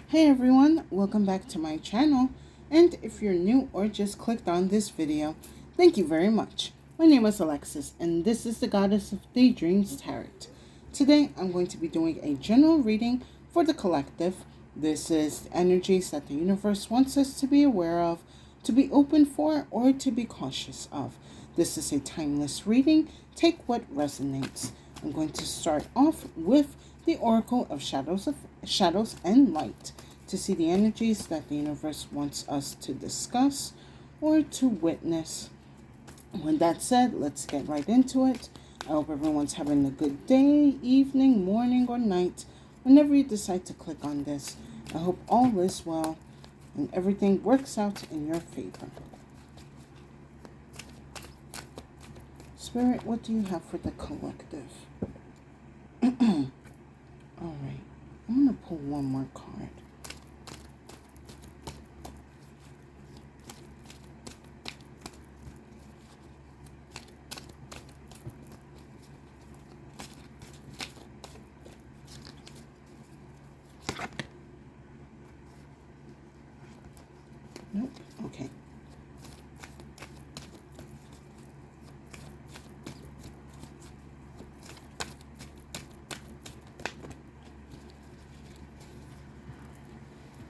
Hey everyone, welcome back to my channel. And if you're new or just clicked on this video, thank you very much. My name is Alexis and this is the Goddess of Daydreams Tarot. Today I'm going to be doing a general reading for the collective. This is energies that the universe wants us to be aware of, to be open for, or to be cautious of. This is a timeless reading. Take what resonates. I'm going to start off with the Oracle of Shadows and Light to see the energies that the universe wants us to discuss or to witness. With that said, let's get right into it. I hope everyone's having a good day, evening, morning, or night whenever you decide to click on this. I hope all is well and everything works out in your favor. Spirit, what do you have for the collective? All right, I'm going to pull one more card. Nope, okay.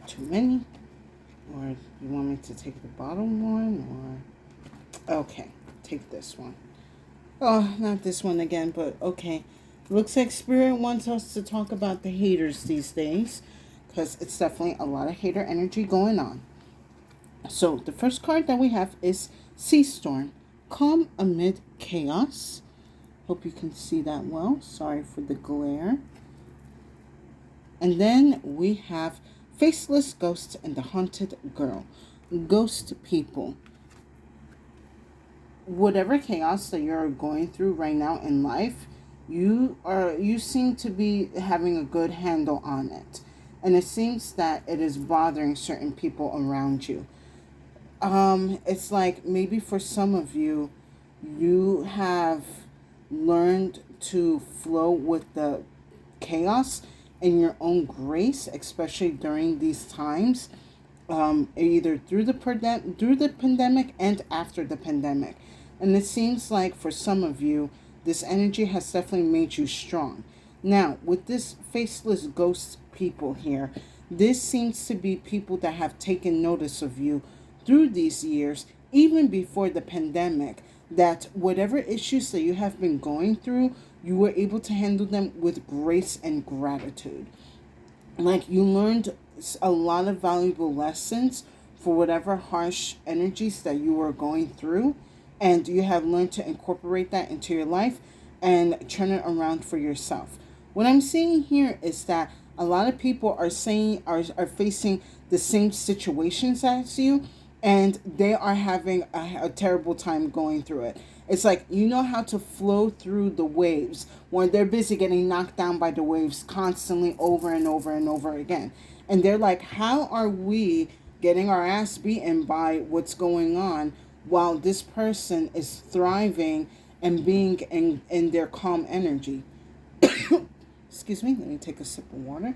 Too many? Or you want me to take the bottom one? Or okay, take this one. Oh, not this one again, but okay. Looks like Spirit wants us to talk about the haters these days, because it's definitely a lot of hater energy going on. So the first card that we have is Sea Storm, Calm Amid Chaos. Hope you can see that well. Sorry for the glare. And then we have Faceless Ghost and the Haunted Girl. Ghost people. Whatever chaos that you're going through right now in life, you seem to be having a good handle on it. And it seems that it is bothering certain people around you. It's like maybe for some of you, you have learned to flow with the chaos in your own grace, especially during these times, either through the pandemic and after the pandemic. And it seems like for some of you, this energy has definitely made you strong. Now, with this faceless ghost people here, this seems to be people that have taken notice of you through these years, even before the pandemic, that whatever issues that you have been going through, you were able to handle them with grace and gratitude. Like you learned a lot of valuable lessons for whatever harsh energies that you were going through, and you have learned to incorporate that into your life and turn it around for yourself. What I'm seeing here is that a lot of people are facing the same situations as you, and they are having a terrible time going through it. It's like you know how to flow through the waves when they're busy getting knocked down by the waves constantly over and over and over again. And they're like, how are we getting our ass beaten by what's going on while this person is thriving and being in their calm energy? Excuse me, let me take a sip of water.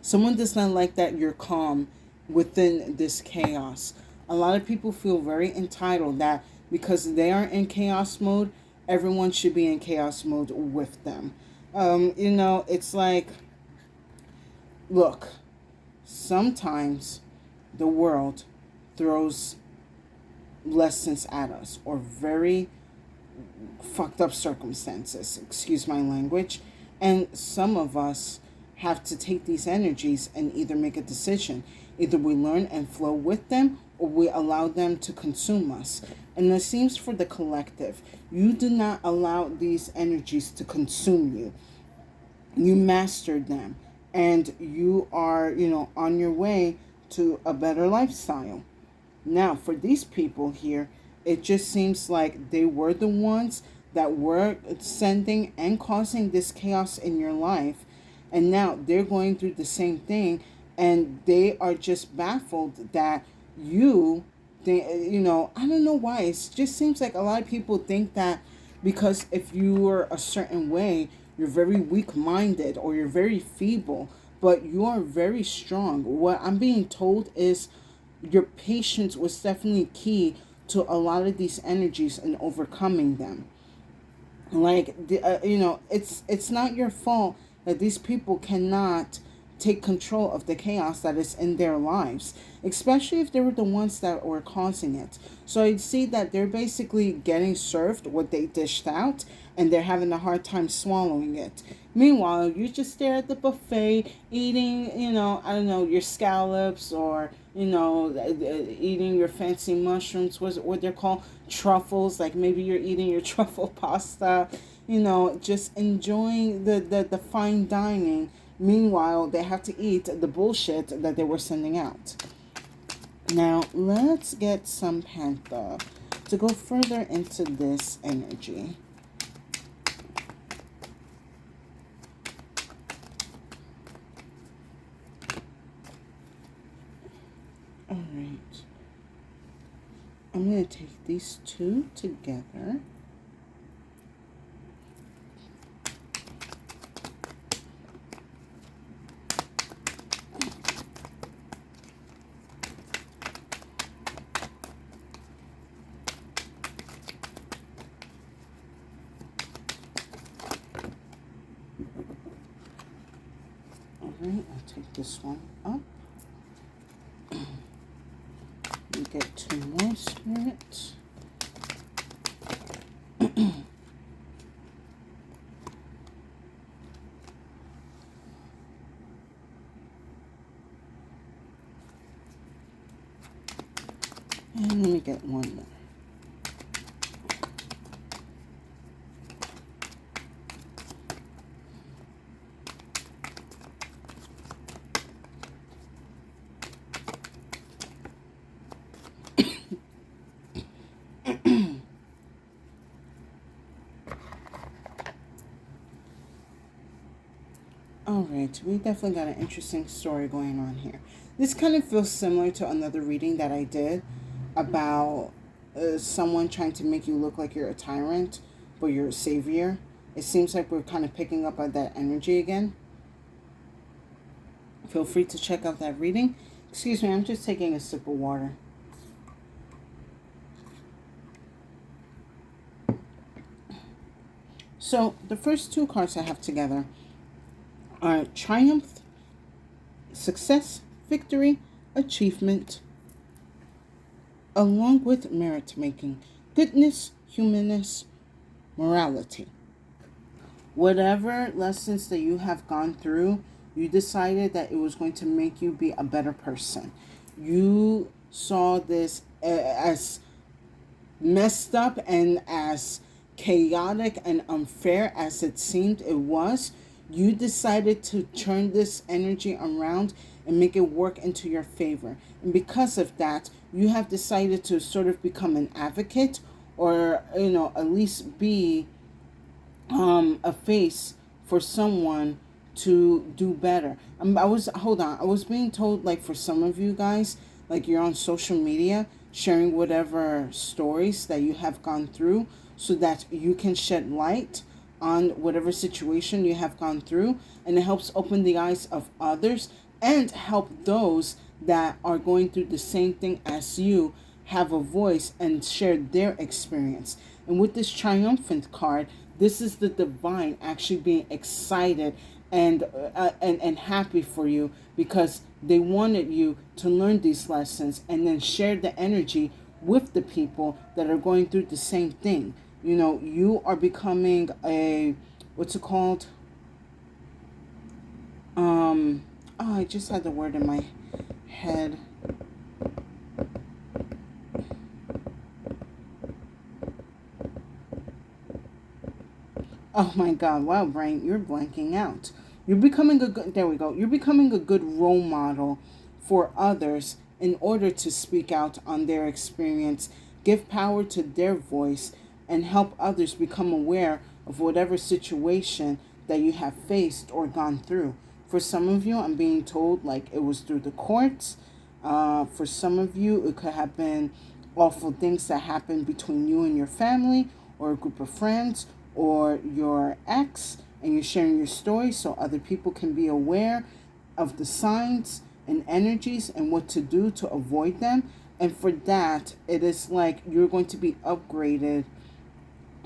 Someone does not like that you're calm within this chaos. A lot of people feel very entitled that because they are in chaos mode, everyone should be in chaos mode with them. It's like, look, sometimes the world throws lessons at us or very fucked up circumstances, excuse my language, and some of us have to take these energies and either make a decision. Either we learn and flow with them or we allow them to consume us. And it seems for the collective, you do not allow these energies to consume you. You mastered them and you are, on your way to a better lifestyle. Now, for these people here, it just seems like they were the ones that were sending and causing this chaos in your life. And now they're going through the same thing and they are just baffled that I don't know why. It just seems like a lot of people think that because if you were a certain way, you're very weak-minded or you're very feeble, but you are very strong. What I'm being told is your patience was definitely key to a lot of these energies and overcoming them. Like it's not your fault that these people cannot take control of the chaos that is in their lives, especially if they were the ones that were causing it. So I see that they're basically getting served what they dished out, and they're having a hard time swallowing it. Meanwhile, you just there at the buffet eating, I don't know, your scallops, or eating your fancy mushrooms. What they're called, truffles. Like maybe you're eating your truffle pasta. Just enjoying the fine dining. Meanwhile, they have to eat the bullshit that they were sending out. Now, let's get some Panther to go further into this energy. All right. I'm going to take these two together. Alright, I'll take this one up. We get two more spirits. And let me get one more. Alright, we definitely got an interesting story going on here. This kind of feels similar to another reading that I did about someone trying to make you look like you're a tyrant, but you're a savior. It seems like we're kind of picking up on that energy again. Feel free to check out that reading. Excuse me, I'm just taking a sip of water. So, the first two cards I have together are triumph, success, victory, achievement, along with merit making, goodness, humanness, morality. Whatever lessons that you have gone through, you decided that it was going to make you be a better person. You saw this as messed up and as chaotic and unfair as it seemed it was. You decided to turn this energy around and make it work into your favor. And because of that, you have decided to sort of become an advocate, or, at least be a face for someone to do better. I was being told, like, for some of you guys, like, you're on social media sharing whatever stories that you have gone through so that you can shed light on whatever situation you have gone through, and it helps open the eyes of others and help those that are going through the same thing as you have a voice and share their experience. And with this triumphant card, this is the divine actually being excited and happy for you, because they wanted you to learn these lessons and then share the energy with the people that are going through the same thing. You are becoming a, what's it called? I just had the word in my head. Oh my God! Wow, brain, you're blanking out. You're becoming a good. There we go. You're becoming a good role model for others in order to speak out on their experience, give power to their voice, and help others become aware of whatever situation that you have faced or gone through. For some of you, I'm being told, like, it was through the courts. For some of you, it could have been awful things that happened between you and your family, or a group of friends, or your ex, and you're sharing your story so other people can be aware of the signs and energies and what to do to avoid them. And for that, it is like you're going to be upgraded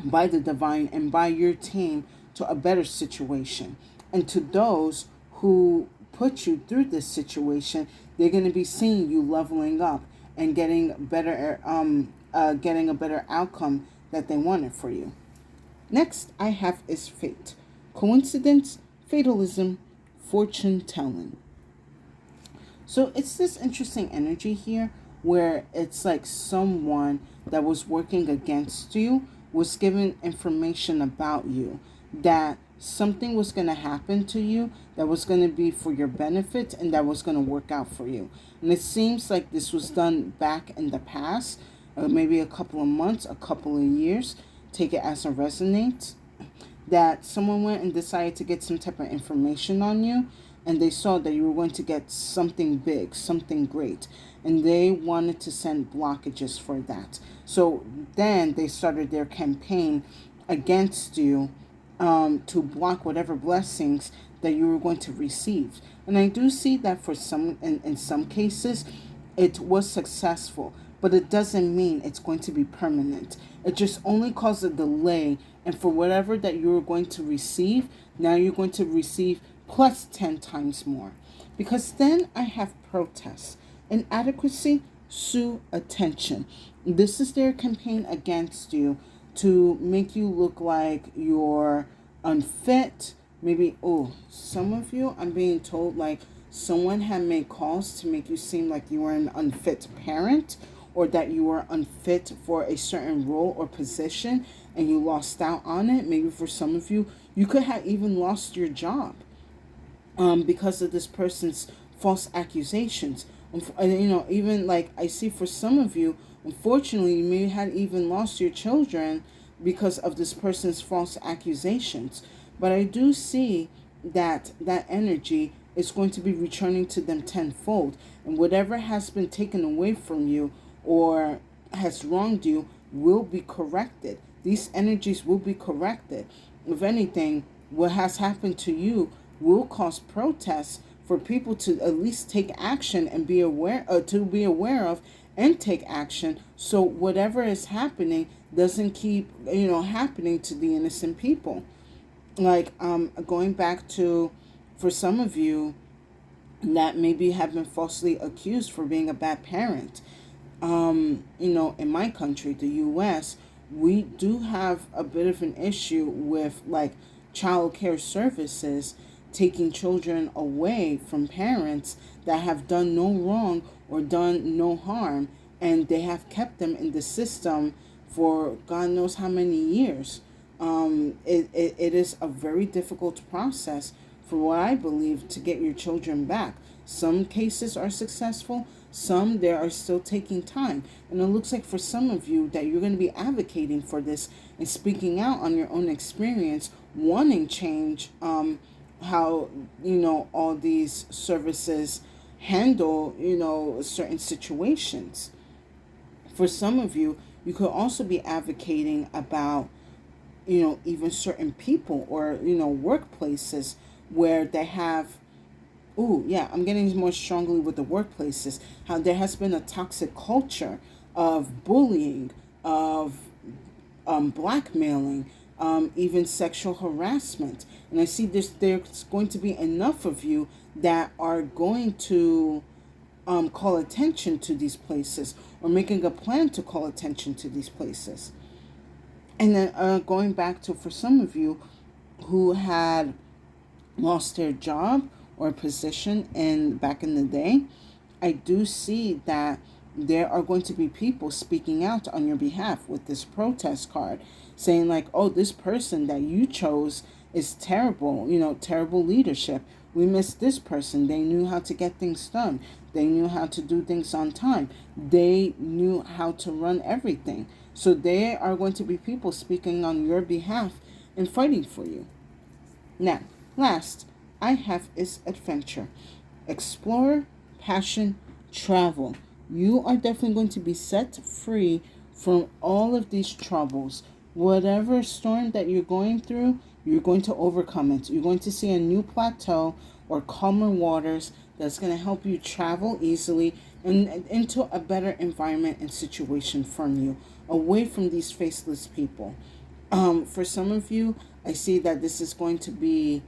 by the divine and by your team to a better situation. And to those who put you through this situation, they're going to be seeing you leveling up and getting getting a better outcome that they wanted for you. Next I have is fate. Coincidence, fatalism, fortune telling. So it's this interesting energy here where it's like someone that was working against you was given information about you, that something was going to happen to you that was going to be for your benefit and that was going to work out for you. And it seems like this was done back in the past, maybe a couple of months, a couple of years. Take it as a resonate. That someone went and decided to get some type of information on you, and they saw that you were going to get something big, something great, and they wanted to send blockages for that. So then they started their campaign against you, to block whatever blessings that you were going to receive. And I do see that for some, in some cases, it was successful, but it doesn't mean it's going to be permanent. It just only caused a delay, and for whatever that you were going to receive, now you're going to receive plus 10 times more. Because then I have protests. Inadequacy, sue attention. This is their campaign against you to make you look like you're unfit. Maybe, some of you, I'm being told like someone had made calls to make you seem like you were an unfit parent, or that you were unfit for a certain role or position and you lost out on it. Maybe for some of you, you could have even lost your job because of this person's false accusations. Even like I see for some of you, unfortunately, you may have even lost your children because of this person's false accusations. But I do see that that energy is going to be returning to them tenfold. And whatever has been taken away from you or has wronged you will be corrected. These energies will be corrected. If anything, what has happened to you will cause protests for people to at least take action and be aware of and take action, so whatever is happening doesn't keep happening to the innocent people. Like going back to, for some of you that maybe have been falsely accused for being a bad parent. In my country, the US, we do have a bit of an issue with like child care services taking children away from parents that have done no wrong or done no harm, and they have kept them in the system for God knows how many years. It is a very difficult process, for what I believe, to get your children back. Some cases are successful, some they are still taking time. And it looks like for some of you that you're going to be advocating for this and speaking out on your own experience, wanting change, how, all these services handle, certain situations. For some of you, you could also be advocating about, even certain people or, workplaces where they have, I'm getting more strongly with the workplaces, how there has been a toxic culture of bullying, of blackmailing, even sexual harassment. And I see there's going to be enough of you that are going to call attention to these places, or making a plan to call attention to these places. And then going back to, for some of you who had lost their job or position back in the day, I do see that there are going to be people speaking out on your behalf with this protest card, saying like, this person that you chose is terrible, terrible leadership. We miss this person. They knew how to get things done. They knew how to do things on time. They knew how to run everything. So there are going to be people speaking on your behalf and fighting for you. Now, last I have is adventure. Explorer, passion, travel. You are definitely going to be set free from all of these troubles. Whatever storm that you're going through, You're going to overcome it. You're going to see a new plateau or calmer waters that's going to help you travel easily and into a better environment and situation from you, away from these faceless people. For some of you, I see that this is going to be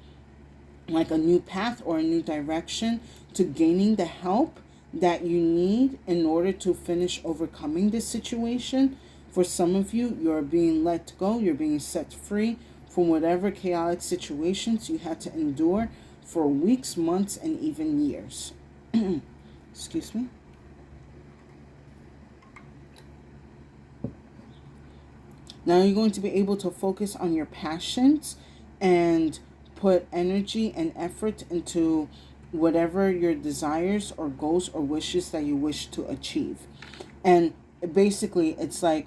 like a new path or a new direction to gaining the help that you need in order to finish overcoming this situation. For some of you, you're being let go, you're being set free from whatever chaotic situations you had to endure for weeks, months, and even years. Excuse me. Now you're going to be able to focus on your passions and put energy and effort into whatever your desires or goals or wishes that you wish to achieve. And basically, it's like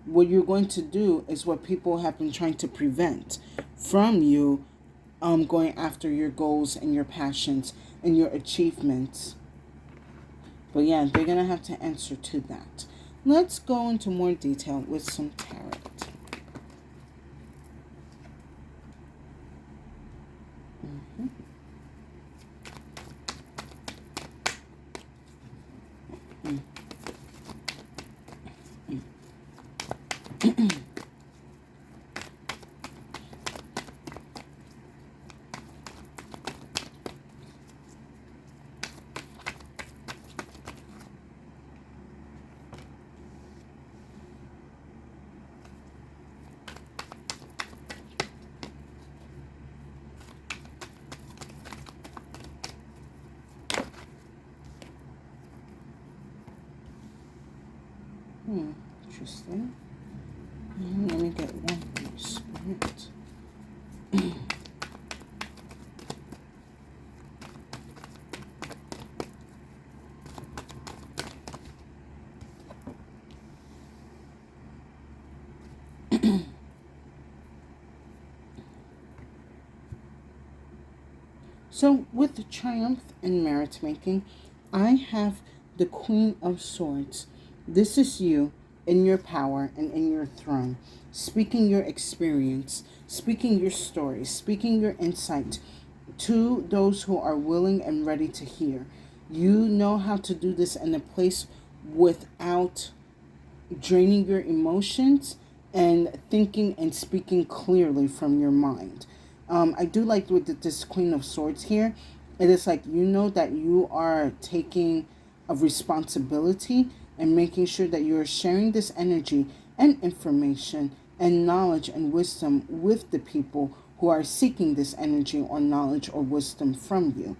what you're going to do is what people have been trying to prevent from you going after your goals and your passions and your achievements. But yeah, they're going to have to answer to that. Let's go into more detail with some tarot. Interesting. Let me get one more spirit. So, with the triumph in merit making, I have the Queen of Swords. This is you in your power and in your throne, speaking your experience, speaking your story, speaking your insight to those who are willing and ready to hear. You know how to do this in a place without draining your emotions and thinking and speaking clearly from your mind. I do like with this Queen of Swords here. It is like you know that you are taking a responsibility and making sure that you are sharing this energy and information and knowledge and wisdom with the people who are seeking this energy or knowledge or wisdom from you.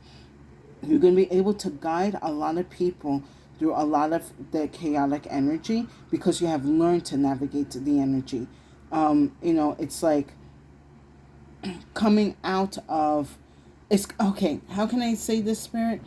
You're going to be able to guide a lot of people through a lot of the chaotic energy because you have learned to navigate the energy. It's like coming out of, it's okay, how can I say this, spirit?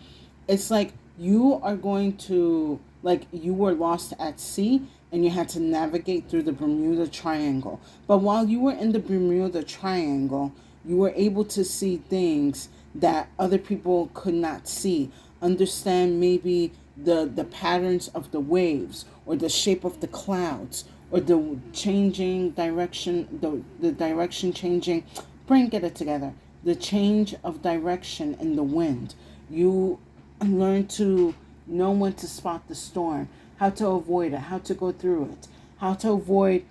It's like you are going to, like you were lost at sea and you had to navigate through the Bermuda Triangle, but while you were in the Bermuda Triangle you were able to see things that other people could not see, understand maybe the patterns of the waves or the shape of the clouds or the changing direction, the direction changing, brain, get it together, the change of direction in the wind. You learn to know when to spot the storm, how to avoid it, how to go through it, how to avoid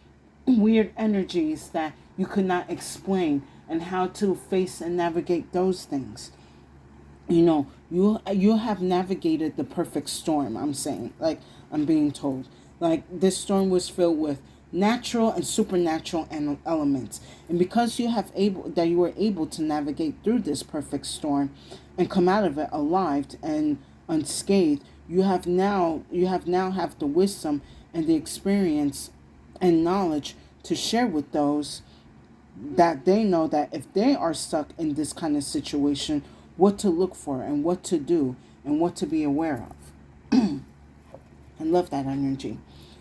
weird energies that you could not explain, and how to face and navigate those things. You have navigated the perfect storm. I'm saying, like I'm being told, like this storm was filled with natural and supernatural elements, and because you were able to navigate through this perfect storm and come out of it alive and unscathed, you now have the wisdom and the experience and knowledge to share with those that they know that if they are stuck in this kind of situation, what to look for and what to do and what to be aware of. I love that energy.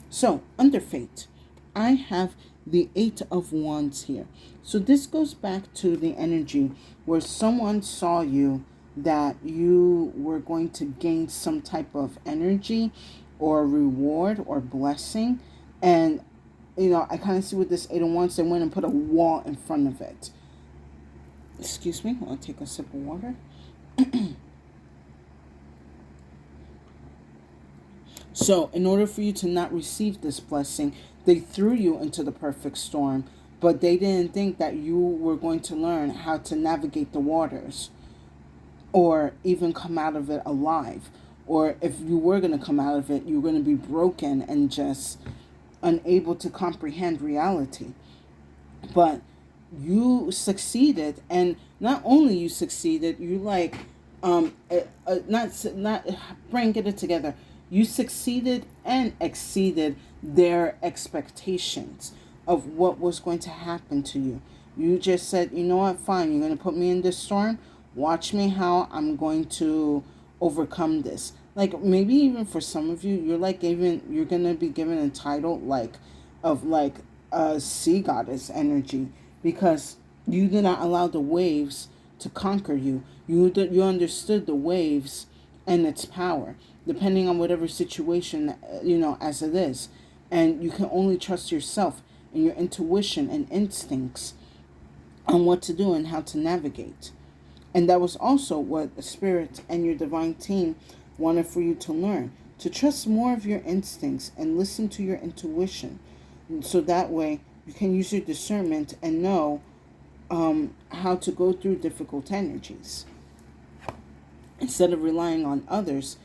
So, under fate, I have the Eight of Wands here. So, this goes back to the energy where someone saw you that you were going to gain some type of energy or reward or blessing. And I kind of see with this Eight of Wands, they went and put a wall in front of it. Excuse me, I'll take a sip of water. So, in order for you to not receive this blessing, they threw you into the perfect storm, but they didn't think that you were going to learn how to navigate the waters or even come out of it alive. Or if you were going to come out of it, you're going to be broken and just unable to comprehend reality. But you succeeded, and not only you succeeded, you like not brain get it together. You succeeded and exceeded their expectations of what was going to happen to you. You just said, you know what, fine, you're going to put me in this storm. Watch me how I'm going to overcome this. Like maybe even for some of you, you're going to be given a title like of like a sea goddess energy, because you did not allow the waves to conquer you. You understood the waves and its power, depending on whatever situation as it is, and you can only trust yourself and your intuition and instincts on what to do and how to navigate. And that was also what the spirit and your divine team wanted for you to learn, to trust more of your instincts and listen to your intuition, so that way you can use your discernment and know how to go through difficult energies instead of relying on others.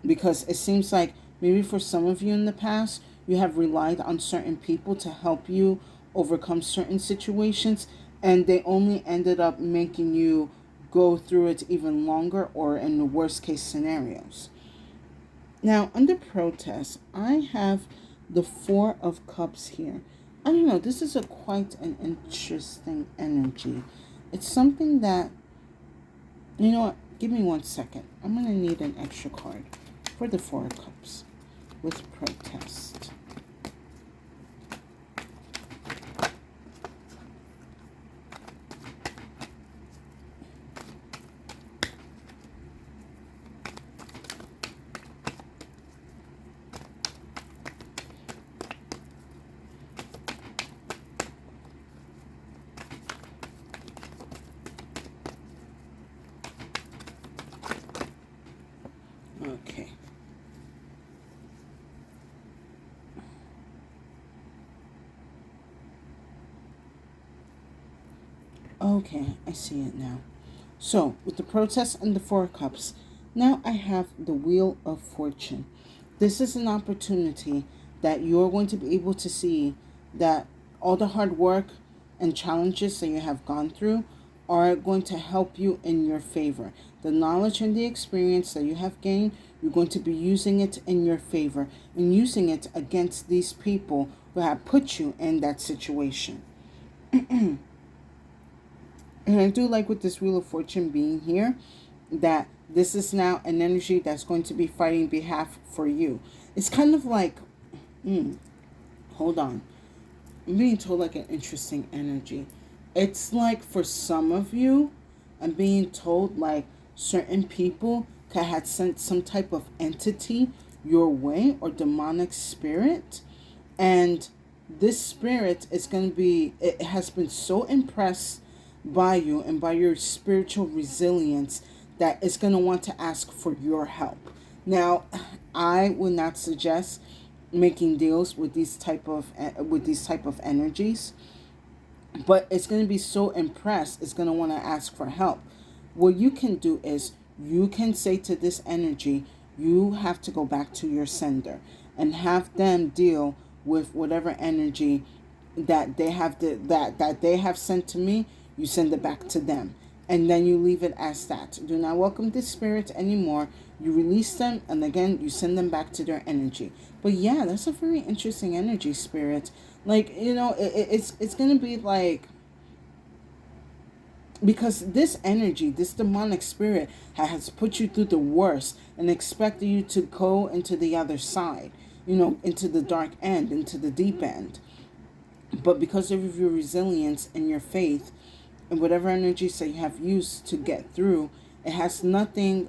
Because it seems like maybe for some of you in the past, you have relied on certain people to help you overcome certain situations, and they only ended up making you go through it even longer, or in the worst case scenarios. Now, under protest, I have the Four of Cups here. I don't know, this is a quite an interesting energy. It's something that, you know what, give me 1 second. I'm going to need an extra card for the Four of Cups with protest. Okay. Okay, I see it now. So, with the protest and the Four of Cups, now I have the Wheel of Fortune. This is an opportunity that you're going to be able to see that all the hard work and challenges that you have gone through are going to help you in your favor. The knowledge and the experience that you have gained, you're going to be using it in your favor and using it against these people who have put you in that situation. And I do like with this Wheel of Fortune being here, that this is now an energy that's going to be fighting behalf for you. It's kind of like, hold on. I'm being told like an interesting energy. It's like for some of you, I'm being told like certain people could have sent some type of entity your way, or demonic spirit. And this spirit is going to be, it has been so impressed by you and by your spiritual resilience that it's going to want to ask for your help. Now, I would not suggest making deals with these type of energies, but it's going to be so impressed, it's going to want to ask for help. What you can do is you can say to this energy, you have to go back to your sender and have them deal with whatever energy that they have that they have sent to me. You send it back to them, and then you leave it as that. Do not welcome this spirit anymore. You release them, and again you send them back to their energy. But yeah, that's a very interesting energy, spirit. Like, it's gonna be like, because this energy, this demonic spirit has put you through the worst and expected you to go into the other side, into the dark end, into the deep end. But because of your resilience and your faith and whatever energies that you have used to get through, it has nothing,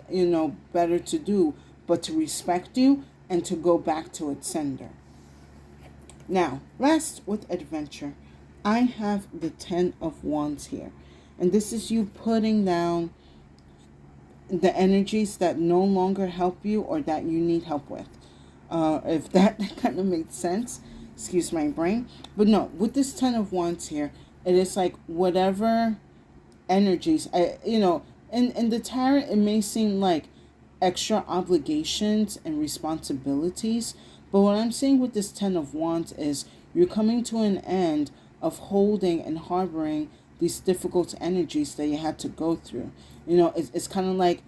better to do but to respect you and to go back to its sender. Now, last with adventure, I have the 10 of Wands here. And this is you putting down the energies that no longer help you or that you need help with. If that kind of makes sense, excuse my brain. But no, with this Ten of Wands here, it is like whatever energies, in the tarot, it may seem like extra obligations and responsibilities. But what I'm saying with this Ten of Wands is you're coming to an end of holding and harboring these difficult energies that you had to go through. It's kind of like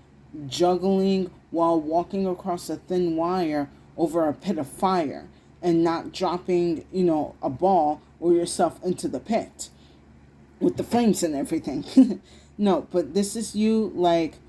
juggling while walking across a thin wire over a pit of fire and not dropping, a ball or yourself into the pit with the flames and everything. No, but this is you, like,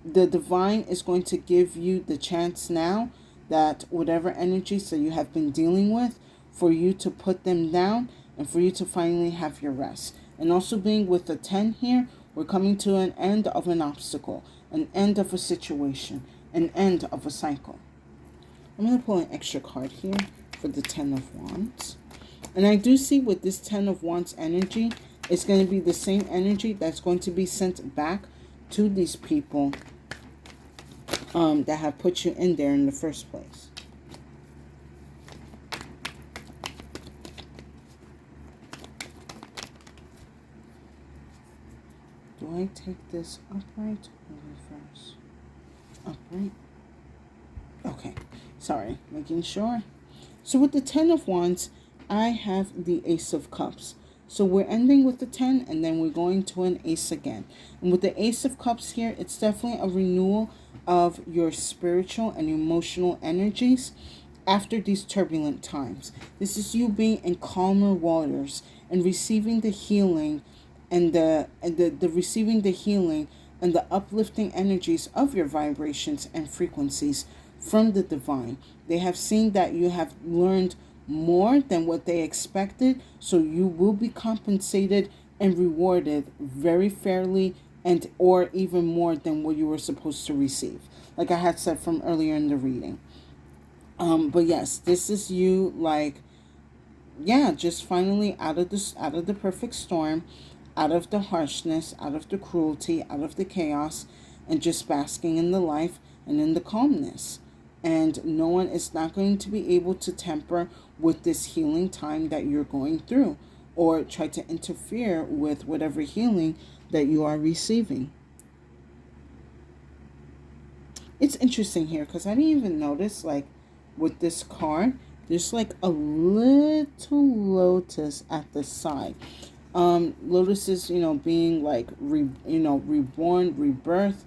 the divine is going to give you the chance now that whatever energies that you have been dealing with, for you to put them down and for you to finally have your rest. And also being with the 10 here, we're coming to an end of an obstacle, an end of a situation, an end of a cycle. I'm going to pull an extra card here for the 10 of Wands. And I do see with this 10 of Wands energy, it's going to be the same energy that's going to be sent back to these people that have put you in there in the first place. Do I take this upright or reverse? Upright. Okay, sorry, making sure. So with the 10 of Wands, I have the Ace of Cups. So we're ending with the 10 and then we're going to an Ace again. And with the Ace of Cups here, it's definitely a renewal of your spiritual and emotional energies after these turbulent times. This is you being in calmer waters and receiving the healing and the receiving the healing and the uplifting energies of your vibrations and frequencies from the divine. They have seen that you have learned more than what they expected, so you will be compensated and rewarded very fairly, and or even more than what you were supposed to receive, like I had said from earlier in the reading. But yes, this is you, like, yeah, just finally out of the perfect storm, out of the harshness, out of the cruelty, out of the chaos, and just basking in the life and in the calmness. And no one is not going to be able to tamper with this healing time that you're going through or try to interfere with whatever healing that you are receiving. It's interesting here because I didn't even notice, like, with this card, there's like a little lotus at the side. Lotuses, being like, reborn, rebirth,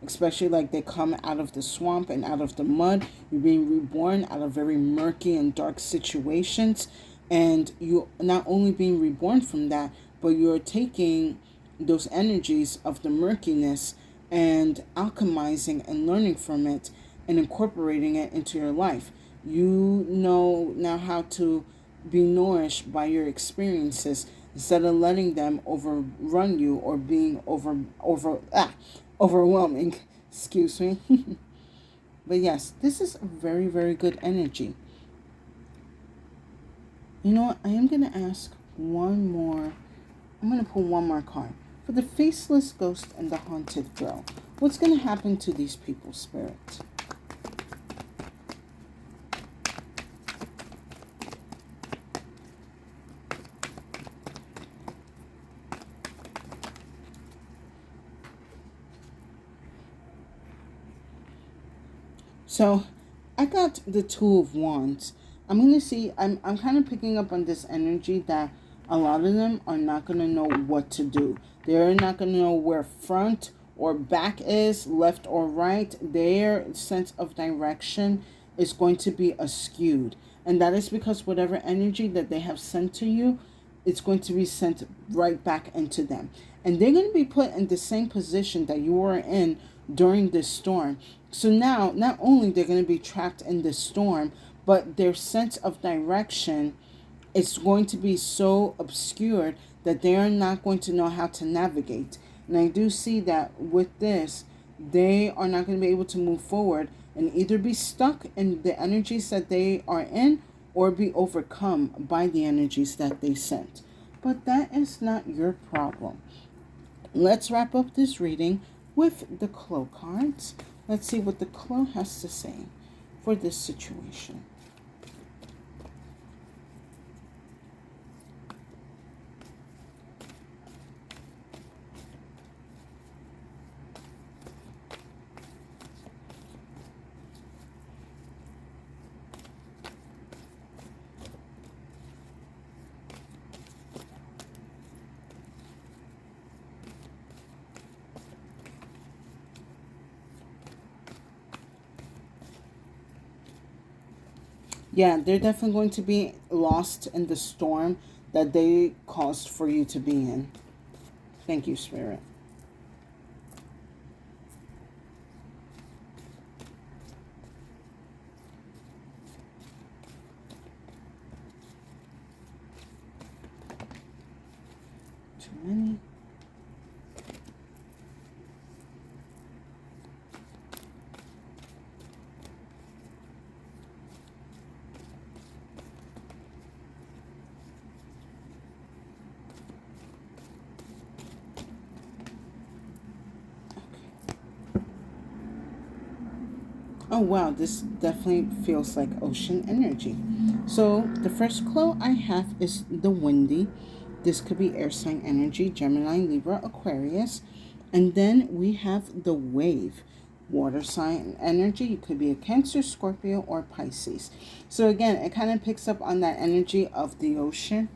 especially like they come out of the swamp and out of the mud. You're being reborn out of very murky and dark situations. And you not only being reborn from that, but you're taking those energies of the murkiness and alchemizing and learning from it and incorporating it into your life. You know now how to be nourished by your experiences instead of letting them overrun you or being overwhelming. Excuse me. But yes, this is a very, very good energy. You know what? I am going to ask one more. I'm going to pull one more card. For the faceless ghost and the haunted girl, what's going to happen to these people, Spirit? So I got the Two of Wands. I'm going to see, I'm kind of picking up on this energy that a lot of them are not going to know what to do. They're not going to know where front or back is, left or right. Their sense of direction is going to be askewed. And that is because whatever energy that they have sent to you, it's going to be sent right back into them. And they're going to be put in the same position that you were in during this storm. So now, not only they're going to be trapped in the storm, but their sense of direction is going to be so obscured that they are not going to know how to navigate. And I do see that with this, they are not going to be able to move forward and either be stuck in the energies that they are in or be overcome by the energies that they sent. But that is not your problem. Let's wrap up this reading with the Clo cards. Let's see what the Clo has to say for this situation. Yeah, they're definitely going to be lost in the storm that they caused for you to be in. Thank you, Spirit. Too many. Oh wow, this definitely feels like ocean energy. So the first Clo I have is the windy. This could be air sign energy, Gemini, Libra, Aquarius. And then we have the wave, water sign energy. It could be a Cancer, Scorpio, or Pisces. So again, it kind of picks up on that energy of the ocean.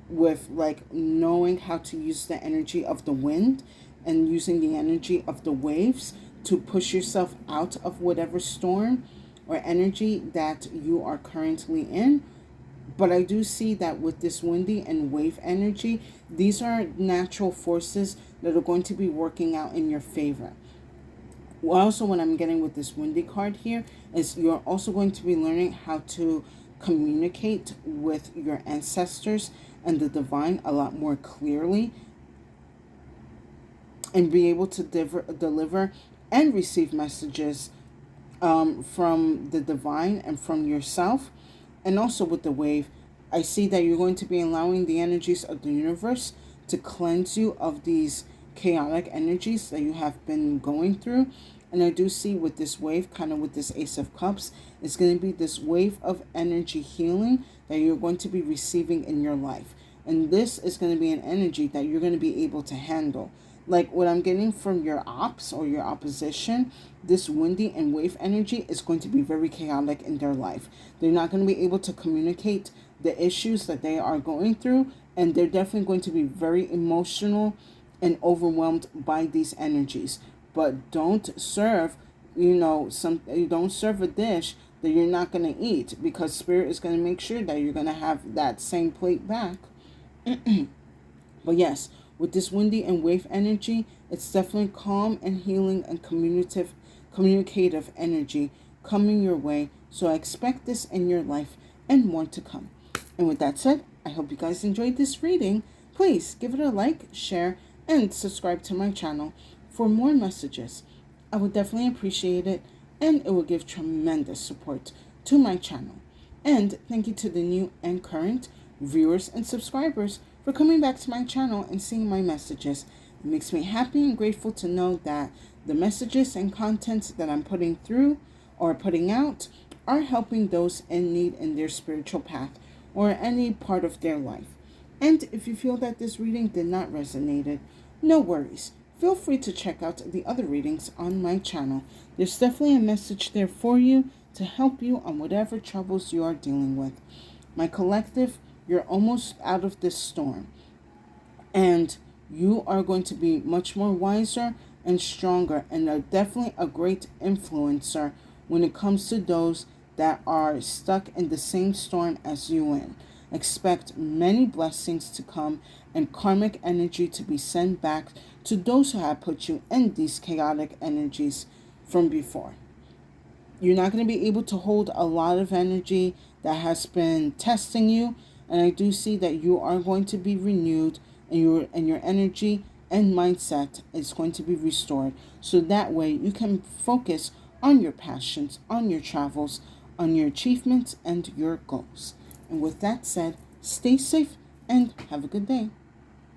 With like knowing how to use the energy of the wind and using the energy of the waves to push yourself out of whatever storm or energy that you are currently in. But I do see that with this windy and wave energy, these are natural forces that are going to be working out in your favor. Also, what I'm getting with this windy card here is you're also going to be learning how to communicate with your ancestors and the divine a lot more clearly, and be able to deliver and receive messages from the divine and from yourself. And also with the wave, I see that you're going to be allowing the energies of the universe to cleanse you of these chaotic energies that you have been going through. And I do see with this wave, kind of with this Ace of Cups, it's going to be this wave of energy healing that you're going to be receiving in your life. And this is going to be an energy that you're going to be able to handle. Like what I'm getting from your ops or your opposition, this windy and wave energy is going to be very chaotic in their life. They're not going to be able to communicate the issues that they are going through, and they're definitely going to be very emotional and overwhelmed by these energies. But don't serve, you don't serve a dish that you're not going to eat, because spirit is going to make sure that you're going to have that same plate back. But yes, with this windy and wave energy, it's definitely calm and healing and communicative energy coming your way. So I expect this in your life and more to come. And with that said, I hope you guys enjoyed this reading. Please give it a like, share, and subscribe to my channel for more messages. I would definitely appreciate it, and it will give tremendous support to my channel. And thank you to the new and current viewers and subscribers for coming back to my channel and seeing my messages. It makes me happy and grateful to know that the messages and contents that I'm putting through or putting out are helping those in need in their spiritual path or any part of their life. And if you feel that this reading did not resonate, no worries. Feel free to check out the other readings on my channel. There's definitely a message there for you to help you on whatever troubles you are dealing with. My collective, you're almost out of this storm, and you are going to be much more wiser and stronger, and are definitely a great influencer when it comes to those that are stuck in the same storm as you in. Expect many blessings to come and karmic energy to be sent back to those who have put you in these chaotic energies from before. You're not going to be able to hold a lot of energy that has been testing you, and I do see that you are going to be renewed, and your energy and mindset is going to be restored, so that way you can focus on your passions, on your travels, on your achievements and your goals. And with that said, stay safe and have a good day.